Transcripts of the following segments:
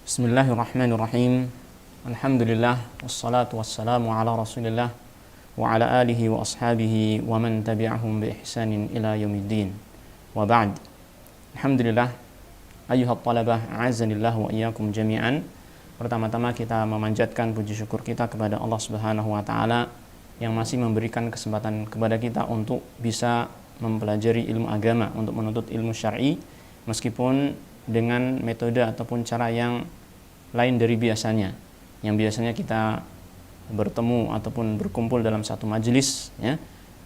Bismillahirrahmanirrahim. Alhamdulillah wassalatu wassalamu ala Rasulillah wa ala alihi wa ashabihi wa man tabi'ahum bi ihsanin ila yaumiddin. Wa ba'd. Alhamdulillah ayyuhat talabah a'azzanillah wa iyyakum jami'an. Pertama-tama kita memanjatkan puji syukur kita kepada Allah Subhanahu wa taala yang masih memberikan kesempatan kepada kita untuk bisa mempelajari ilmu agama, untuk menuntut ilmu syar'i meskipun dengan metode ataupun cara yang lain dari biasanya. Yang biasanya kita bertemu ataupun berkumpul dalam satu majelis ya,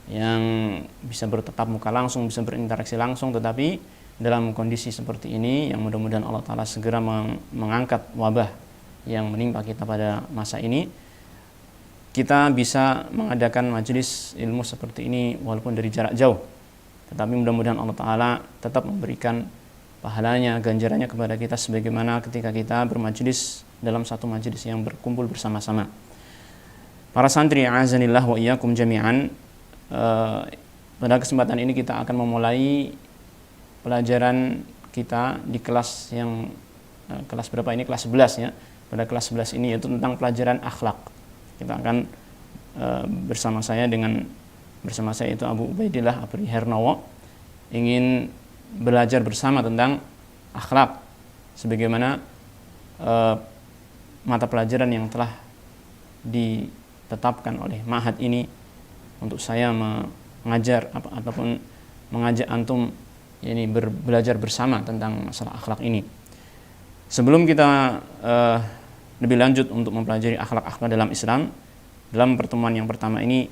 yang bisa bertatap muka langsung, bisa berinteraksi langsung, tetapi dalam kondisi seperti ini yang mudah-mudahan Allah Ta'ala segera mengangkat wabah yang menimpa kita pada masa ini, kita bisa mengadakan majelis ilmu seperti ini walaupun dari jarak jauh, tetapi mudah-mudahan Allah Ta'ala tetap memberikan pahalanya, ganjarannya kepada kita sebagaimana ketika kita bermajelis dalam satu majelis yang berkumpul bersama-sama. Para santri a'azanillah wa iyyakum jami'an, pada kesempatan ini kita akan memulai pelajaran kita di kelas yang kelas berapa ini? Kelas 11 ya. Pada kelas 11 ini yaitu tentang pelajaran akhlak. Kita akan bersama saya itu Abu Ubaidillah Apri Hernawo ingin belajar bersama tentang akhlak sebagaimana mata pelajaran yang telah ditetapkan oleh ma'had ini untuk saya mengajar ataupun mengajak antum ini belajar bersama tentang masalah akhlak ini. Sebelum kita lebih lanjut untuk mempelajari akhlak-akhlak dalam Islam, dalam pertemuan yang pertama ini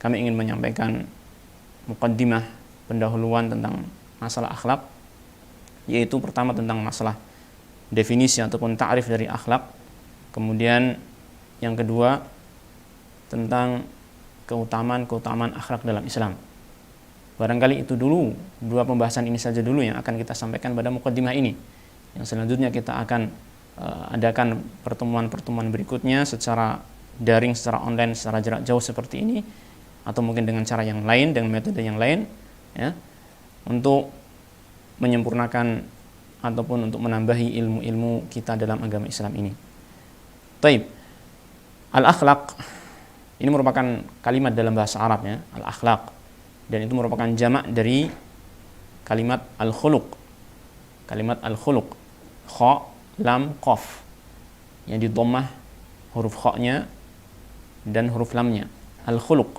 kami ingin menyampaikan muqaddimah, pendahuluan tentang masalah akhlak, yaitu pertama tentang masalah definisi ataupun ta'rif dari akhlak, kemudian yang kedua tentang keutamaan akhlak dalam Islam. Barangkali itu dulu, dua pembahasan ini saja dulu yang akan kita sampaikan pada muqaddimah ini. Yang selanjutnya kita akan adakan pertemuan-pertemuan berikutnya secara daring, secara online, secara jarak jauh seperti ini, atau mungkin dengan cara yang lain, dengan metode yang lain ya, untuk menyempurnakan ataupun untuk menambahi ilmu-ilmu kita dalam agama Islam ini. Taib. Al-akhlaq ini merupakan kalimat dalam bahasa Arab ya, al-akhlaq, dan itu merupakan jamak dari kalimat al-khuluq. Kalimat al-khuluq, kha, lam, qaf, yang di dhammah huruf kha-nya dan huruf lamnya. Al-khuluq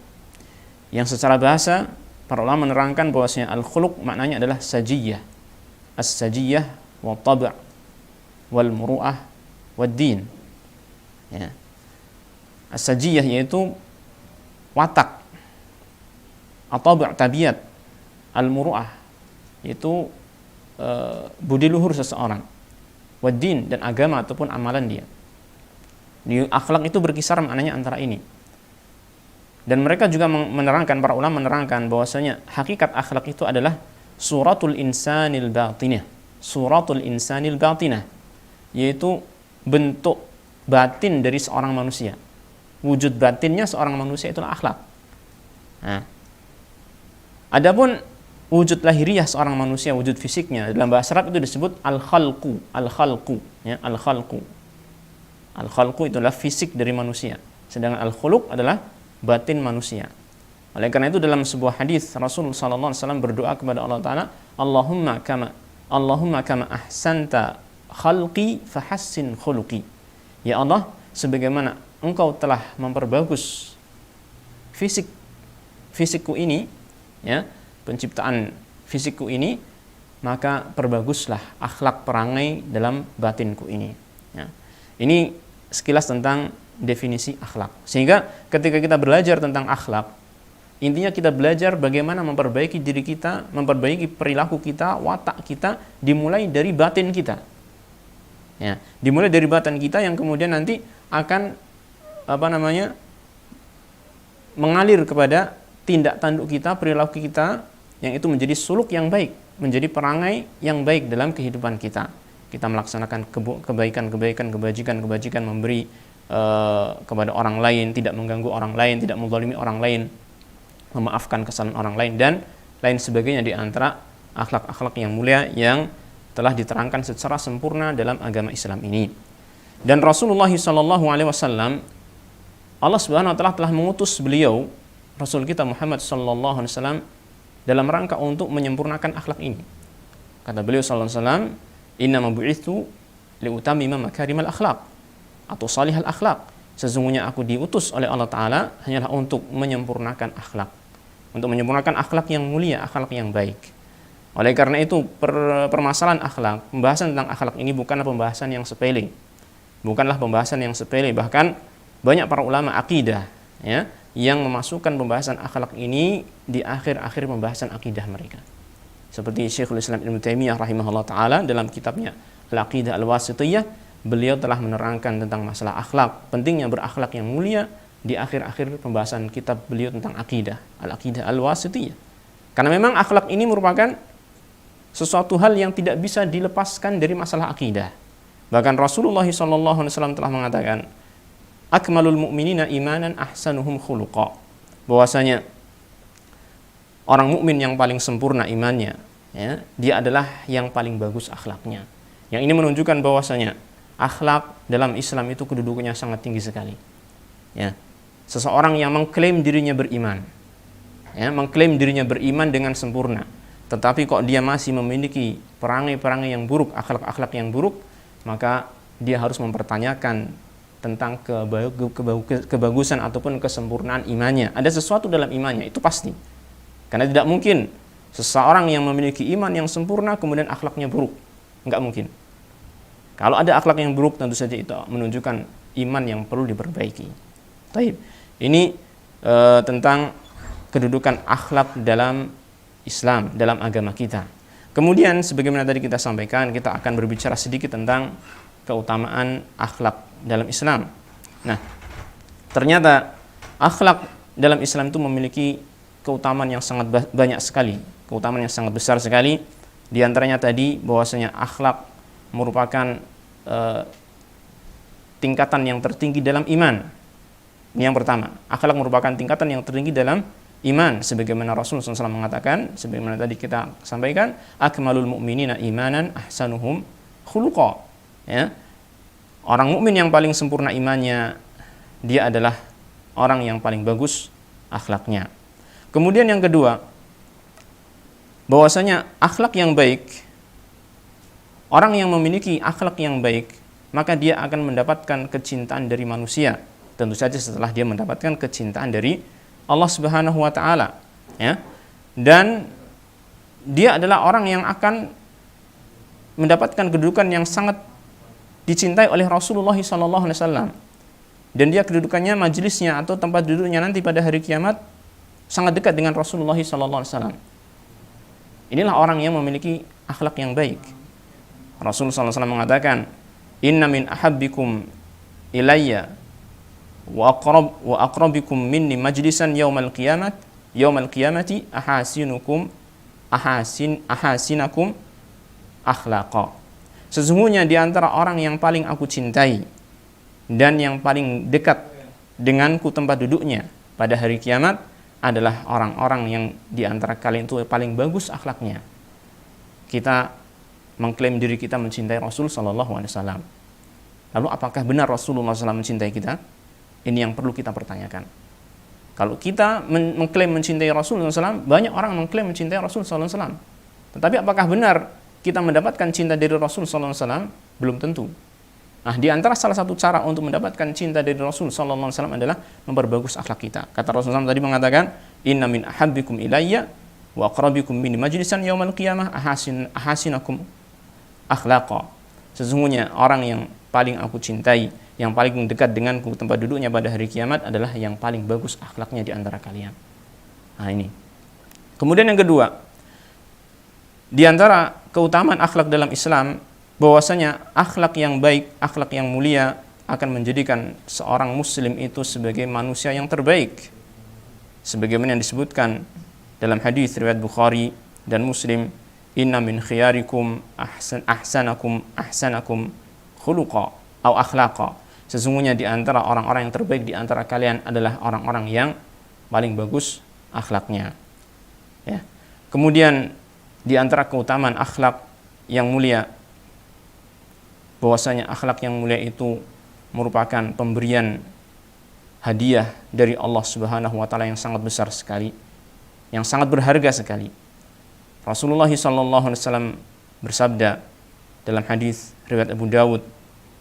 yang secara bahasa para ulama menerangkan bahwasanya al-khuluq maknanya adalah sajiyah, as-sajiyah wa tab' wal muru'ah wad din ya. As-sajiyah yaitu watak, at-tab' tabiat, al-muru'ah yaitu budi luhur seseorang, wad din dan agama ataupun amalan dia. Di akhlak itu berkisar maknanya antara ini. Dan mereka juga menerangkan, para ulama menerangkan bahwasanya hakikat akhlak itu adalah suratul insanil batinah. Suratul insanil batinah, yaitu bentuk batin dari seorang manusia. Wujud batinnya seorang manusia itulah akhlak. Nah, adapun wujud lahiriah seorang manusia, wujud fisiknya dalam bahasa Arab itu disebut al-khalqu, al-khalqu ya, al-khalqu. Al-khalqu itulah fisik dari manusia, sedangkan al-khuluq adalah batin manusia. Oleh karena itu dalam sebuah hadis Rasul sallallahu alaihi wasallam berdoa kepada Allah Taala, Allahumma kama ahsanta khalqi fahassin khuluqi. Ya Allah, sebagaimana Engkau telah memperbagus fisikku ini ya, penciptaan fisikku ini, maka perbaguslah akhlak perangai dalam batinku ini ya. Ini sekilas tentang definisi akhlak. Sehingga ketika kita belajar tentang akhlak, intinya kita belajar bagaimana memperbaiki diri kita, memperbaiki perilaku kita, watak kita, dimulai dari batin kita. Ya, dimulai dari batin kita yang kemudian nanti akan mengalir kepada tindak tanduk kita, perilaku kita, yang itu menjadi suluk yang baik, menjadi perangai yang baik dalam kehidupan kita. Kita melaksanakan kebaikan, kebajikan, memberi kepada orang lain, tidak mengganggu orang lain, tidak menzalimi orang lain, memaafkan kesalahan orang lain, dan lain sebagainya di antara akhlak-akhlak yang mulia yang telah diterangkan secara sempurna dalam agama Islam ini. Dan Rasulullah SAW, Allah Subhanahu wa taala telah mengutus beliau, Rasul kita Muhammad sallallahu alaihi wasallam, dalam rangka untuk menyempurnakan akhlak ini. Kata beliau sallallahu alaihi wasallam, "Innama bu'itsu liutammima makarimal akhlaq," atau salihal akhlak. Sesungguhnya aku diutus oleh Allah Ta'ala hanyalah untuk menyempurnakan akhlak, untuk menyempurnakan akhlak yang mulia, akhlak yang baik. Oleh karena itu, permasalahan akhlak, pembahasan tentang akhlak ini bukanlah pembahasan yang sepele. Bukanlah pembahasan yang sepele, bahkan banyak para ulama akidah ya, yang memasukkan pembahasan akhlak ini di akhir-akhir pembahasan akidah mereka. Seperti Syekhul Islam Ibnu Taimiyah rahimahullah taala dalam kitabnya Al-Aqidah Al-Wasithiyah, beliau telah menerangkan tentang masalah akhlak, pentingnya berakhlak yang mulia di akhir-akhir pembahasan kitab beliau tentang akidah, Al-Aqidah Al-Wasithiyah. Karena memang akhlak ini merupakan sesuatu hal yang tidak bisa dilepaskan dari masalah akidah. Bahkan Rasulullah SAW telah mengatakan, akmalul mu'minina imanan ahsanuhum khuluqa, bahwasanya orang mukmin yang paling sempurna imannya, ya, dia adalah yang paling bagus akhlaknya. Yang ini menunjukkan bahwasanya akhlak dalam Islam itu kedudukannya sangat tinggi sekali. Ya, seseorang yang mengklaim dirinya beriman, ya, mengklaim dirinya beriman dengan sempurna, tetapi kok dia masih memiliki perangai-perangai yang buruk, akhlak-akhlak yang buruk, maka dia harus mempertanyakan tentang kebagusan ataupun kesempurnaan imannya. Ada sesuatu dalam imannya, itu pasti. Karena tidak mungkin seseorang yang memiliki iman yang sempurna kemudian akhlaknya buruk. Enggak mungkin. Kalau ada akhlak yang buruk, tentu saja itu menunjukkan iman yang perlu diperbaiki. Baik. Ini tentang kedudukan akhlak dalam Islam, dalam agama kita. Kemudian sebagaimana tadi kita sampaikan, kita akan berbicara sedikit tentang keutamaan akhlak dalam Islam. Nah, ternyata akhlak dalam Islam itu memiliki keutamaan yang sangat banyak sekali, keutamaan yang sangat besar sekali. Di antaranya tadi bahwasanya akhlak merupakan tingkatan yang tertinggi dalam iman. Ini yang pertama, akhlak merupakan tingkatan yang tertinggi dalam iman, sebagaimana Rasulullah SAW mengatakan, sebagaimana tadi kita sampaikan, akmalul mu'minina imanan ahsanuhum khuluqa. Ya, orang mukmin yang paling sempurna imannya, dia adalah orang yang paling bagus akhlaknya. Kemudian yang kedua, bahwasanya akhlak yang baik, orang yang memiliki akhlak yang baik, maka dia akan mendapatkan kecintaan dari manusia. Tentu saja setelah dia mendapatkan kecintaan dari Allah Subhanahu wa taala, ya. Dan dia adalah orang yang akan mendapatkan kedudukan yang sangat dicintai oleh Rasulullah SAW. Dan dia kedudukannya, majelisnya atau tempat duduknya nanti pada hari kiamat sangat dekat dengan Rasulullah SAW. Inilah orang yang memiliki akhlak yang baik. Rasulullah SAW mengatakan, inna min ahabbikum ilayya wa aqrabikum minni majlisan yaumal qiyamati ahasinakum akhlaqa. Sesungguhnya di antara orang yang paling aku cintai dan yang paling dekat denganku tempat duduknya pada hari kiamat adalah orang-orang yang di antara kalian itu paling bagus akhlaknya. Kita mengklaim diri kita mencintai Rasul sallallahu alaihi wasallam. Lalu apakah benar Rasulullah SAW mencintai kita? Ini yang perlu kita pertanyakan. Kalau kita mengklaim mencintai Rasulullah SAW, banyak orang mengklaim mencintai Rasulullah SAW. Tetapi apakah benar kita mendapatkan cinta dari Rasulullah SAW? Belum tentu. Nah, di antara salah satu cara untuk mendapatkan cinta dari Rasulullah SAW adalah memperbagus akhlak kita. Kata Rasulullah SAW tadi mengatakan, inna min ahabbikum ilayya wa aqrabikum min majlisan yaumal qiyamah ahasinakum akhlaqa. Sesungguhnya orang yang paling aku cintai, yang paling dekat denganku tempat duduknya pada hari kiamat adalah yang paling bagus akhlaknya di antara kalian. Nah, ini. Kemudian yang kedua, di antara keutamaan akhlak dalam Islam, bahwasanya akhlak yang baik, akhlak yang mulia akan menjadikan seorang muslim itu sebagai manusia yang terbaik. Sebagaimana yang disebutkan dalam hadis riwayat Bukhari dan Muslim, inna min khiyarikum ahsanakum khuluqa atau akhlaqa. Sesungguhnya di antara orang-orang yang terbaik di antara kalian adalah orang-orang yang paling bagus akhlaknya. Ya. Kemudian di antara keutamaan akhlak yang mulia, bahwasanya akhlak yang mulia itu merupakan pemberian hadiah dari Allah Subhanahu wa taala yang sangat besar sekali, yang sangat berharga sekali. Rasulullah sallallahu alaihi wasallam bersabda dalam hadis riwayat Abu Dawud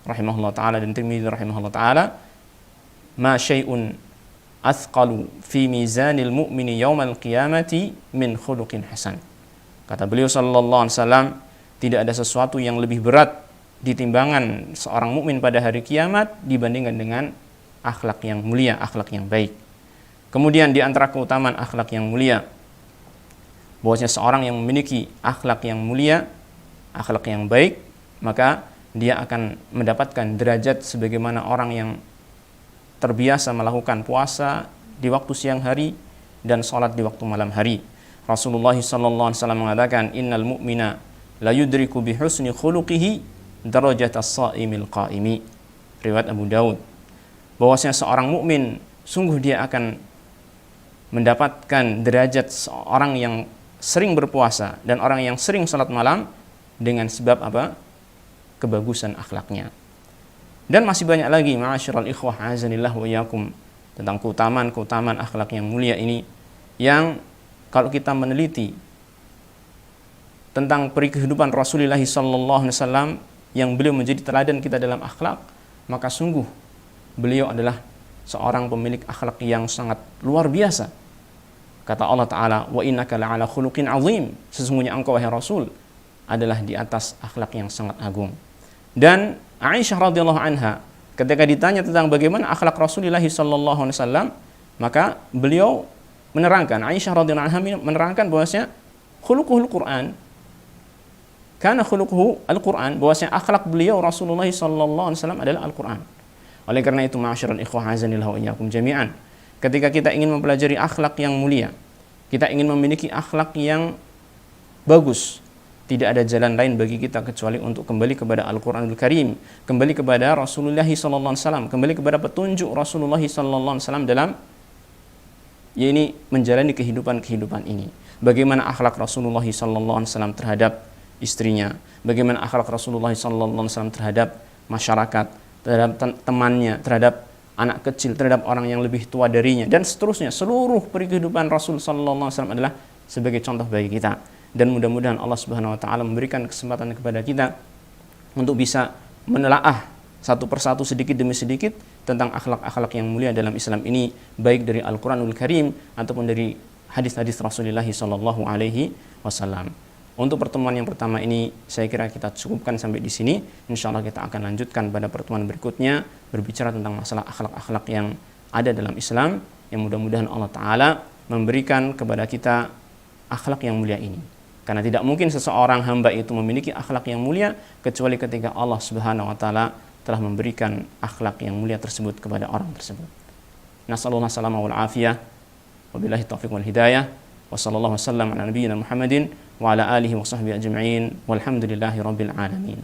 rahimahullah taala dan Tirmidzi rahimahullah taala, "Ma syai'un athqalu fi mizanil mu'mini yaumal qiyamati min khuluqin hasan." Kata beliau sallallahu alaihi wasallam, tidak ada sesuatu yang lebih berat di timbangan seorang mukmin pada hari kiamat dibandingkan dengan akhlak yang mulia, akhlak yang baik. Kemudian di antara keutamaan akhlak yang mulia, bahwasanya seorang yang memiliki akhlak yang mulia, akhlak yang baik, maka dia akan mendapatkan derajat sebagaimana orang yang terbiasa melakukan puasa di waktu siang hari dan sholat di waktu malam hari. Rasulullah SAW mengatakan, innal mu'mina la yudriku bi husni khuluqihi darajat as-sa'imil qa'imi. Riwayat Abu Daud. Bahwasanya seorang mukmin sungguh dia akan mendapatkan derajat seorang yang sering berpuasa dan orang yang sering sholat malam dengan sebab apa? Kebagusan akhlaknya. Dan masih banyak lagi ma'asyiral ikhwah azanillah wa iyyakum tentang keutamaan akhlak yang mulia ini, yang kalau kita meneliti tentang kehidupan Rasulullah sallallahu alaihi wasallam yang beliau menjadi teladan kita dalam akhlak, maka sungguh beliau adalah seorang pemilik akhlak yang sangat luar biasa. Kata Allah Ta'ala, wa innaka la'ala khuluqin azim, sesungguhnya engkau wahai Rasul adalah di atas akhlak yang sangat agung. Dan Aisyah radhiyallahu anha ketika ditanya tentang bagaimana akhlak Rasulullah sallallahu alaihi wasallam, maka beliau menerangkan, Aisyah radhiyallahu anha menerangkan bahwasanya khuluquhul Quran, karena khuluquhu Al-Quran, bahwasanya akhlak beliau Rasulullah sallallahu alaihi wasallam adalah Al-Quran. Oleh karena itu ma'asyiral ikhwah azanillah wa iyyakum jami'an, ketika kita ingin mempelajari akhlak yang mulia, kita ingin memiliki akhlak yang bagus, tidak ada jalan lain bagi kita kecuali untuk kembali kepada Al-Quranul Karim, kembali kepada Rasulullah sallallahu alaihi wasallam, kembali kepada petunjuk Rasulullah sallallahu alaihi wasallam dalam menjalani kehidupan ini. Bagaimana akhlak Rasulullah sallallahu alaihi wasallam terhadap istrinya, bagaimana akhlak Rasulullah sallallahu alaihi wasallam terhadap masyarakat, terhadap temannya, terhadap anak kecil, terhadap orang yang lebih tua darinya, dan seterusnya. Seluruh kehidupan Rasul sallallahu alaihi wasallam adalah sebagai contoh bagi kita. Dan mudah-mudahan Allah Subhanahu wa taala memberikan kesempatan kepada kita untuk bisa menelaah satu persatu, sedikit demi sedikit tentang akhlak-akhlak yang mulia dalam Islam ini, baik dari Al-Quranul Karim ataupun dari hadis-hadis Rasulullah sallallahu alaihi wasallam. Untuk pertemuan yang pertama ini saya kira kita cukupkan sampai di sini. Insyaallah kita akan lanjutkan pada pertemuan berikutnya berbicara tentang masalah akhlak-akhlak yang ada dalam Islam, yang mudah-mudahan Allah taala memberikan kepada kita akhlak yang mulia ini. Karena tidak mungkin seseorang hamba itu memiliki akhlak yang mulia kecuali ketika Allah Subhanahu wa taala telah memberikan akhlak yang mulia tersebut kepada orang tersebut. Nasallallahu salama wal afiyah, wabillahi taufiq wal hidayah, wa sallallahu wasallam ala nabiyyina Muhammadin wa ala alihi wa sahbihi ajma'in, walhamdulillahi rabbil alamin.